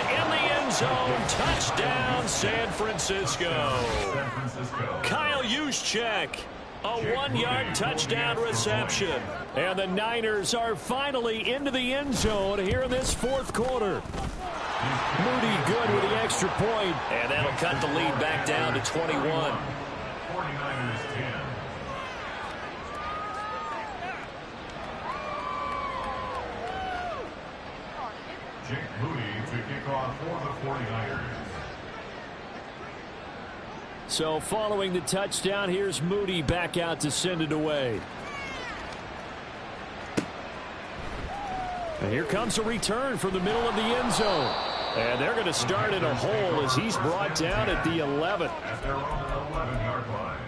in the end zone. Touchdown, San Francisco. Kyle Juszczyk, a 1-yard touchdown reception. And the Niners are finally into the end zone here in this 4th quarter. Moody good with the extra point, and that'll cut the lead back down to 21. 49ers 10. Jake Moody to kick off for the 49ers. So following the touchdown, here's Moody back out to send it away. And here comes a return from the middle of the end zone. And they're going to start in a hole as he's brought down at the 11. At their own 11-yard line.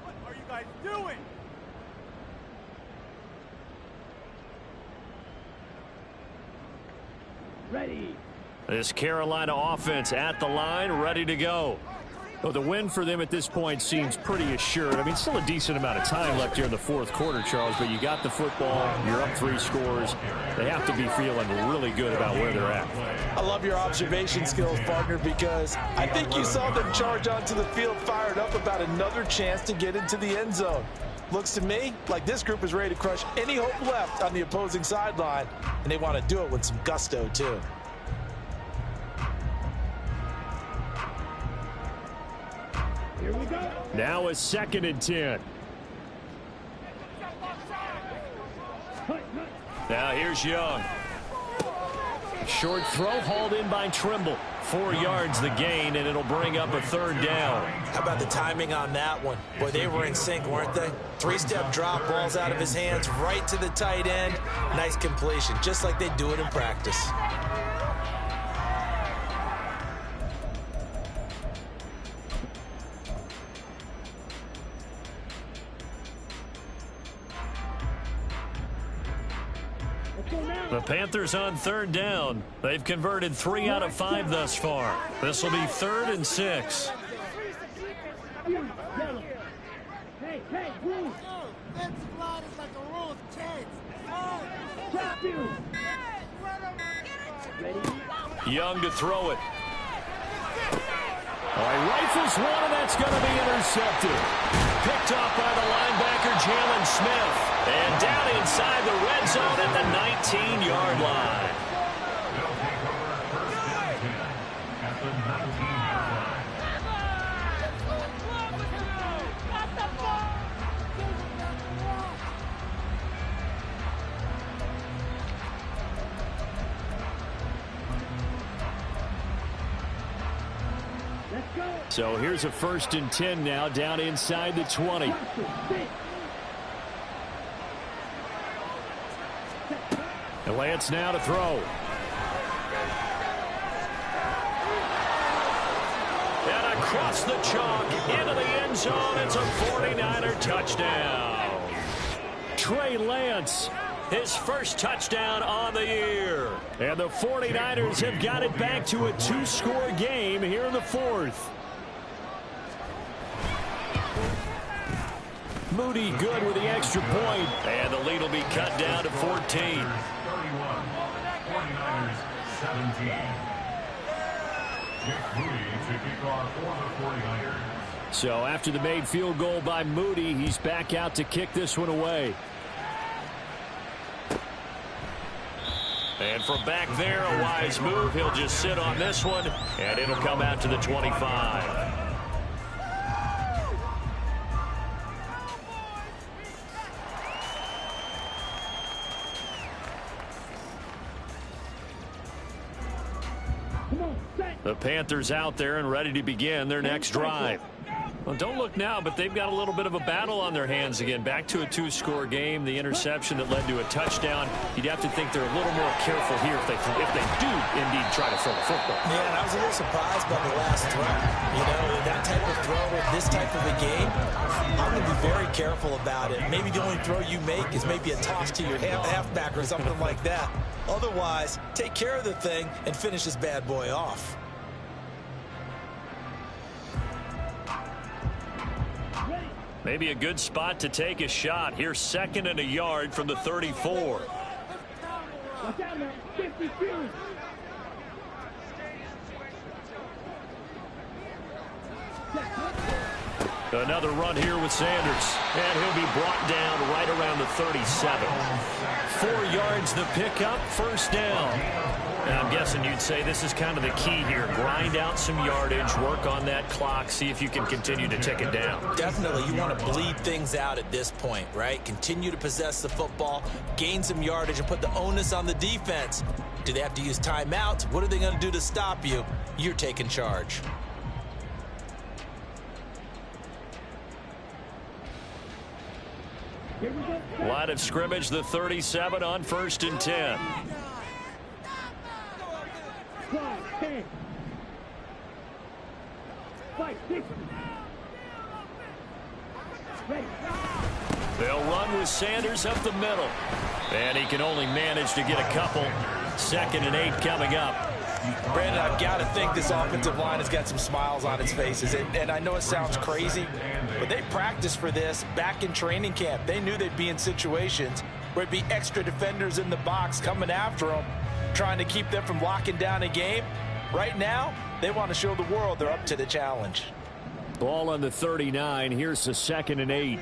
What are you guys doing? Ready. This Carolina offense at the line, ready to go. Well, the win for them at this point seems pretty assured. I mean, still a decent amount of time left here in the fourth quarter, Charles, but you got the football, you're up 3 scores. They have to be feeling really good about where they're at. I love your observation skills, partner, because I think you saw them charge onto the field fired up about another chance to get into the end zone. Looks to me like this group is ready to crush any hope left on the opposing sideline, and they want to do it with some gusto, too. Here we go. Now a 2nd and 10. Now here's Young. Short throw hauled in by Trimble. 4 yards the gain, and it'll bring up a 3rd down. How about the timing on that one? Boy, they were in sync, weren't they? 3-step drop, balls out of his hands, right to the tight end. Nice completion, just like they do it in practice. The Panthers on 3rd down. They've converted 3 out of 5 thus far. This will be 3rd and 6. Hey, move. Drop you. Young to throw it. All right, rifles one, and that's going to be intercepted. Picked off by the linebacker, Jalen Smith. And down inside the red zone at the 19-yard line. They'll take over 1st and 10 at the 19-yard line. Let's go. So here's a 1st and 10 now, down inside the 20. And Lance now to throw. And across the chalk into the end zone. It's a 49er touchdown. Trey Lance, His first touchdown on the year. and the 49ers have got it back to a 2-score game here in the 4th. Moody good with the extra point. And the lead will be cut down to 14. 31, 49ers 17. Nick Moody to kick off for the 49ers. So after the made field goal by Moody, he's back out to kick this one away. And from back there, a wise move. He'll just sit on this one, and it'll come out to the 25. The Panthers out there and ready to begin their next drive. Well, don't look now, but they've got a little bit of a battle on their hands again. Back to a 2-score game. The interception that led to a touchdown. You'd have to think they're a little more careful here if they do indeed try to throw the football. Yeah, and I was a little surprised by the last throw. You know, that type of throw with this type of a game, I'm going to be very careful about it. Maybe the only throw you make is maybe a toss to your halfback or something like that. Otherwise, take care of the thing and finish this bad boy off. Maybe a good spot to take a shot. Here's 2nd and a yard from the 34. Watch out, man. 52. Another run here with Sanders. And he'll be brought down right around the 37. 4 yards the pickup, 1st down. Now, I'm guessing you'd say this is kind of the key here. Grind out some yardage, work on that clock, see if you can continue to tick it down. Definitely, you want to bleed things out at this point, right? Continue to possess the football, gain some yardage, and put the onus on the defense. Do they have to use timeouts? What are they going to do to stop you? You're taking charge. Line of scrimmage, the 37 on 1st and 10. They'll run with Sanders up the middle. And he can only manage to get a couple. 2nd and 8 coming up. Brandon, I've got to think this offensive line has got some smiles on its faces. And I know it sounds crazy, but they practiced for this back in training camp. They knew they'd be in situations where it'd be extra defenders in the box coming after them, trying to keep them from locking down a game. Right now, they want to show the world they're up to the challenge. Ball on the 39. Here's the 2nd and 8.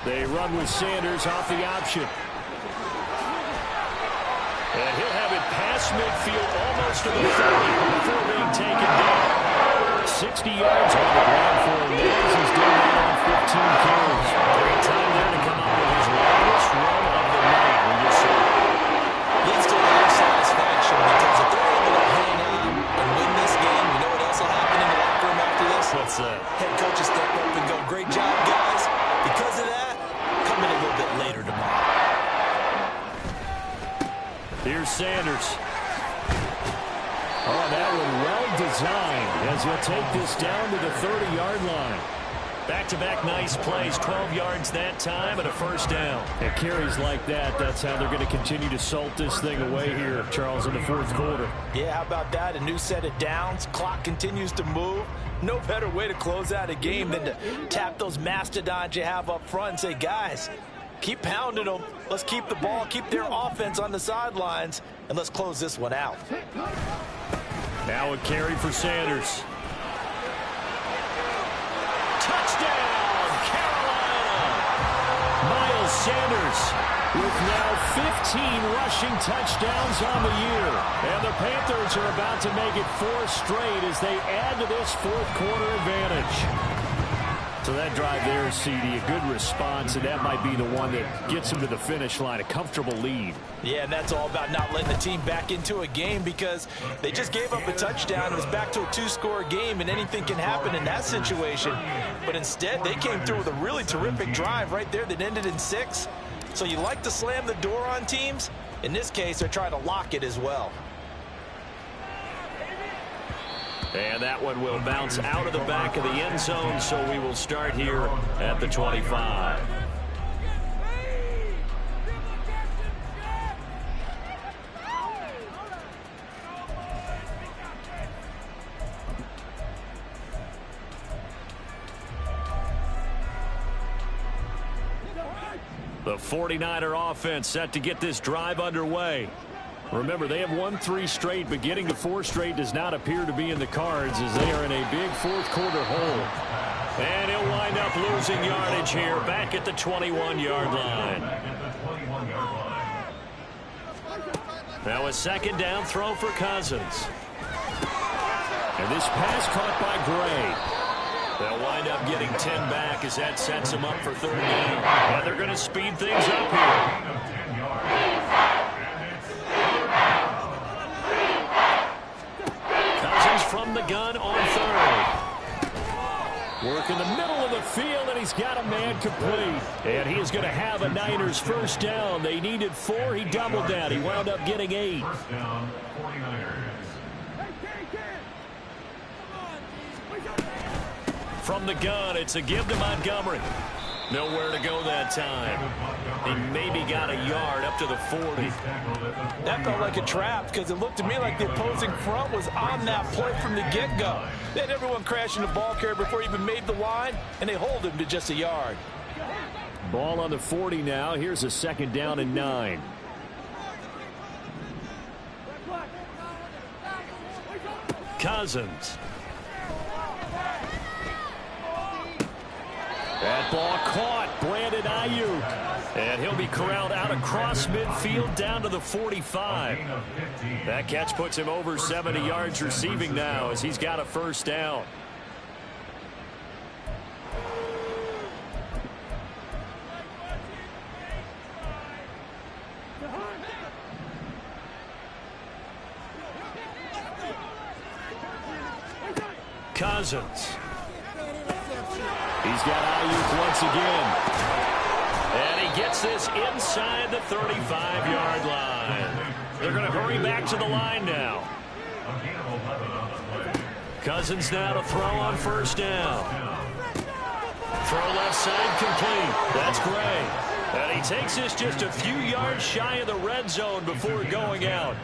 They run with Sanders off the option. And he'll have it past midfield almost to the 30 before being taken down. 60 yards on the ground for him as he's doing that on 15 carries. Great time there to come out with his longest run of the night, when you say. Leads to a lot of satisfaction because if they're able to hang on and win this game, you know what else will happen in the locker room after this? What's that? Head coach will step up and go, great job, guys. Because of that, come in a little bit later tomorrow. Here's Sanders. Oh, that one well designed as he'll take this down to the 30-yard line. Back-to-back nice plays, 12 yards that time and a first down. And carries like that, that's how they're going to continue to salt this thing away here, Charles, in the 4th quarter. Yeah, how about that? A new set of downs. Clock continues to move. No better way to close out a game than to tap those mastodons you have up front and say, guys, keep pounding them. Let's keep the ball, keep their offense on the sidelines, and let's close this one out. Now a carry for Sanders. Touchdown, Carolina! Miles Sanders with now 15 rushing touchdowns on the year. And the Panthers are about to make it 4 straight as they add to this 4th quarter advantage. So that drive there, CD, a good response, and that might be the one that gets them to the finish line, a comfortable lead. Yeah, and that's all about not letting the team back into a game because they just gave up a touchdown. It was back to a 2-score game, and anything can happen in that situation. But instead, they came through with a really terrific drive right there that ended in 6. So you like to slam the door on teams. In this case, they're trying to lock it as well. And that one will bounce out of the back of the end zone, so we will start here at the 25. The 49er offense set to get this drive underway. Remember, they have won 3 straight, but getting to 4 straight does not appear to be in the cards as they are in a big 4th quarter hole. And he'll wind up losing yardage here back at the 21-yard line. Now a 2nd down throw for Cousins. And this pass caught by Gray. They'll wind up getting 10 back as that sets them up for 3rd down. And they're going to speed things up here. From the gun on 3rd. Work in the middle of the field, and he's got a man complete. And he is going to have a Niners 1st down. They needed 4. He doubled that. He wound up getting 8. First down, 49ers. From the gun, it's a give to Montgomery. Nowhere to go that time. He maybe got a yard up to the 40. That felt like a trap because it looked to me like the opposing front was on that play from the get-go. They had everyone crashing the ball carrier before he even made the line, and they hold him to just a yard. Ball on the 40 now. Here's a 2nd down and 9. Cousins. That ball caught. Brandon Ayuk. And he'll be corralled out across midfield down to the 45. That catch puts him over 70 yards receiving now as he's got a 1st down. Cousins. He's got Ayuk once again. And he gets this inside the 35-yard line. They're going to hurry back to the line now. Cousins now to throw on 1st down. Throw left side complete. That's Gray. And he takes this just a few yards shy of the red zone before going out.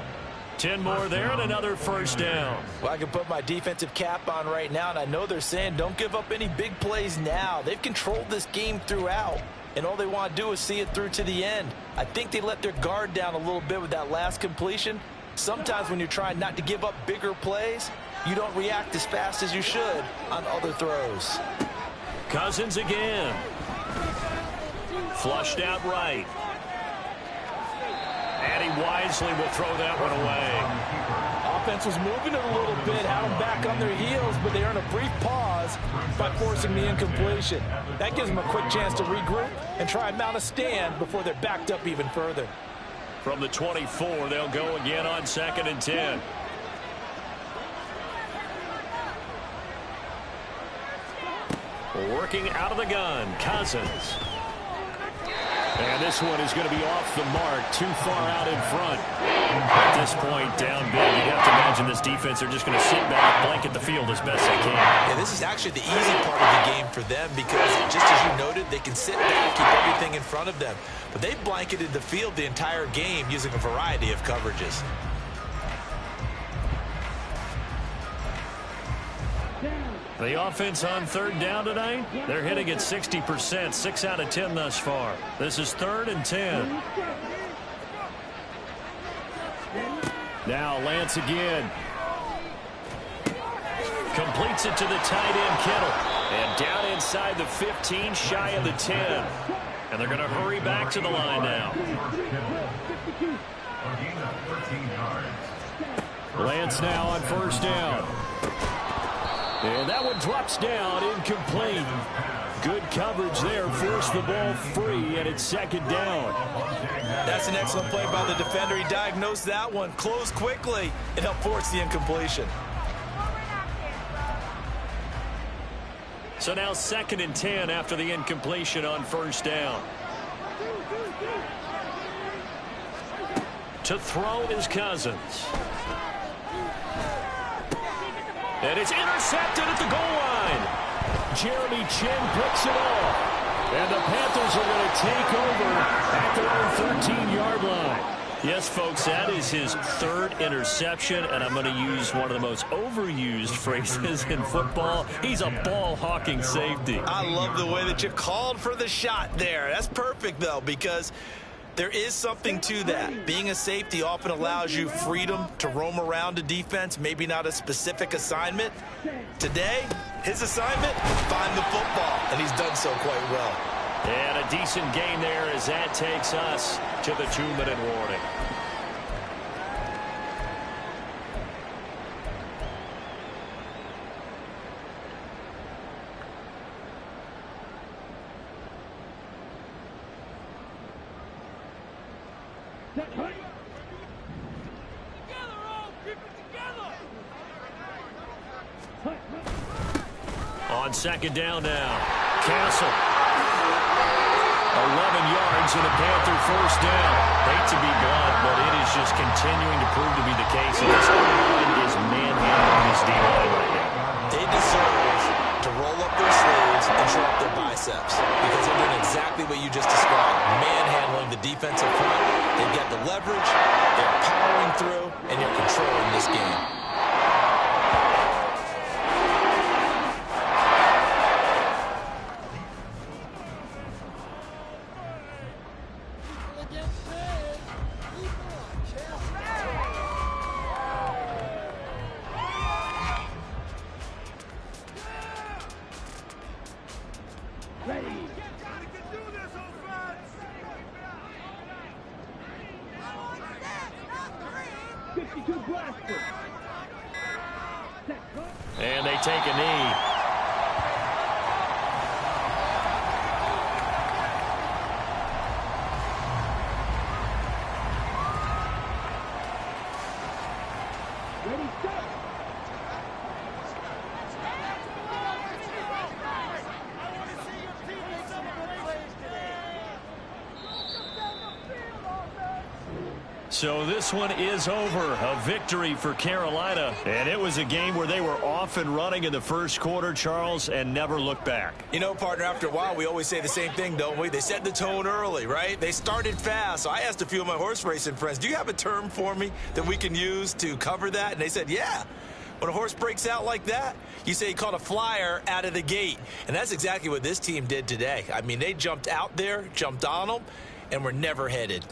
10 more there and another first down. Well, I can put my defensive cap on right now, and I know they're saying don't give up any big plays now. They've controlled this game throughout, and all they want to do is see it through to the end. I think they let their guard down a little bit with that last completion. Sometimes when you're trying not to give up bigger plays, you don't react as fast as you should on other throws. Cousins again. Flushed out right. And he wisely will throw that one away. Offense was moving it a little bit, had them back on their heels, but they earned a brief pause by forcing the incompletion. That gives them a quick chance to regroup and try and mount a stand before they're backed up even further. From the 24, they'll go again on 2nd and 10. Working out of the gun, Cousins. And this one is going to be off the mark, too far out in front. At this point, down big. You have to imagine this defense, they're just going to sit back, blanket the field as best they can. Yeah, this is actually the easy part of the game for them because, just as you noted, they can sit back, keep everything in front of them. But they've blanketed the field the entire game using a variety of coverages. The offense on 3rd down tonight, they're hitting at 60%, 6 out of 10 thus far. This is 3rd and 10. Now Lance again. Completes it to the tight end, Kittle. And down inside the 15, shy of the 10. And they're going to hurry back to the line now. Lance now on 1st down. And that one drops down, incomplete. Good coverage there, forced the ball free, and it's 2nd down. That's an excellent play by the defender. He diagnosed that one, closed quickly, and helped force the incompletion. So now 2nd and 10 after the incompletion on 1st down. To throw is Cousins. And it's intercepted at the goal line. Jeremy Chin picks it off. And the Panthers are going to take over at their own 13-yard line. Yes, folks, that is his 3rd interception, and I'm going to use one of the most overused phrases in football. He's a ball-hawking safety. I love the way that you called for the shot there. That's perfect, though, because there is something to that. Being a safety often allows you freedom to roam around a defense, maybe not a specific assignment. Today, his assignment, find the football, and he's done so quite well. And a decent gain there as that takes us to the 2-minute warning. On 2nd down now, Castle. 11 yards and a Panther 1st down. Hate to be blunt, but it is just continuing to prove to be the case. And this line is manhandling this D-line right now. They deserve to roll up their sleeves and show up their biceps because they're doing exactly what you just described, manhandling the defensive front. They've got the leverage, they're powering through, and you're controlling this game. And they take a knee. So this one is over. A victory for Carolina. And it was a game where they were off and running in the first quarter, Charles, and never looked back. You know, partner, after a while, we always say the same thing, don't we? They set the tone early, right? They started fast. So I asked a few of my horse racing friends, do you have a term for me that we can use to cover that? And they said, yeah. When a horse breaks out like that, you say he caught a flyer out of the gate. And that's exactly what this team did today. I mean, they jumped out there, jumped on them, and were never headed.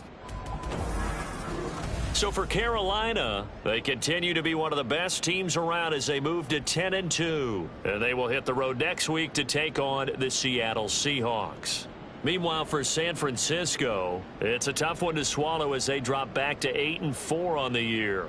So for Carolina, they continue to be one of the best teams around as they move to 10-2. And they will hit the road next week to take on the Seattle Seahawks. Meanwhile, for San Francisco, it's a tough one to swallow as they drop back to 8-4 on the year.